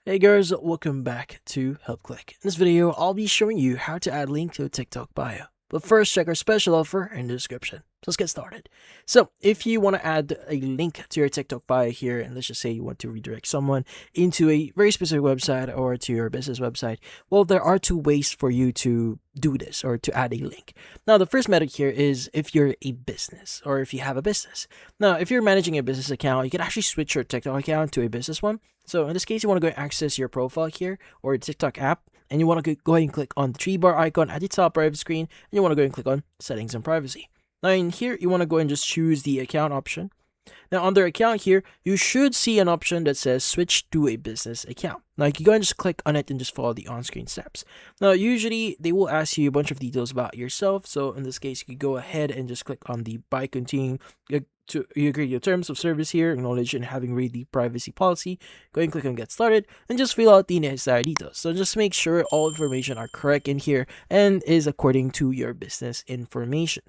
Hey guys, welcome back to HelpClick. In this video, I'll be showing you how to add link to a TikTok bio. But first, check our special offer in the description. So let's get started. So if you want to add a link to your TikTok bio here, and let's just say you want to redirect someone into a very specific website or to your business website, well, there are two ways for you to do this or to add a link. Now, the first method here is if you're a business or if you have a business. Now, if you're managing a business account, you can actually switch your TikTok account to a business one. So in this case, you want to go access your profile here or TikTok app, and you want to go ahead and click on the three bar icon at the top right of the screen, and you want to go ahead and click on settings and privacy. Now in here, you want to go and just choose the account option. Now under account here, you should see an option that says switch to a business account. Now you can go and just click on it and just follow the on-screen steps. Now usually they will ask you a bunch of details about yourself. So in this case, you can go ahead and just click on the by continuing to you agree your terms of service here, acknowledge and having read the privacy policy. Go ahead and click on get started and just fill out the necessary details. So just make sure all information are correct in here and is according to your business information.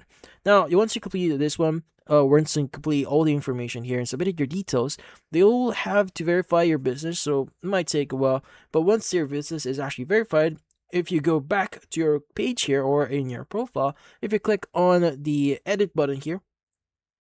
Now once you complete this one, once you complete all the information here and submitted your details, they'll have to verify your business, so it might take a while. But once your business is actually verified, if you go back to your page here or in your profile, if you click on the edit button here,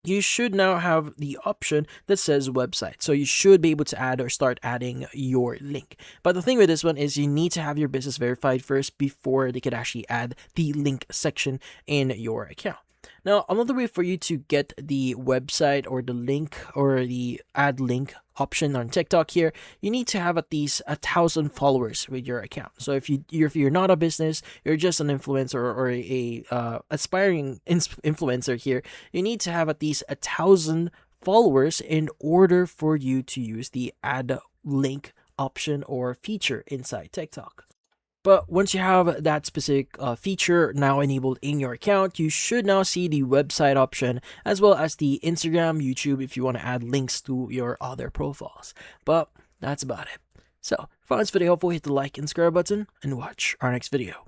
you should now have the option that says website. So you should be able to add or start adding your link. But the thing with this one is you need to have your business verified first before they could actually add the link section in your account. Now, another way for you to get the website or the link or the add link option on TikTok here, you need to have at least 1,000 followers with your account. So if you're not a business, you're just an influencer or a aspiring influencer here, you need to have at least 1,000 followers in order for you to use the add link option or feature inside TikTok. But once you have that specific feature now enabled in your account, you should now see the website option as well as the Instagram, YouTube if you want to add links to your other profiles. But that's about it. So, if you found this video helpful, hit the like and subscribe button and watch our next video.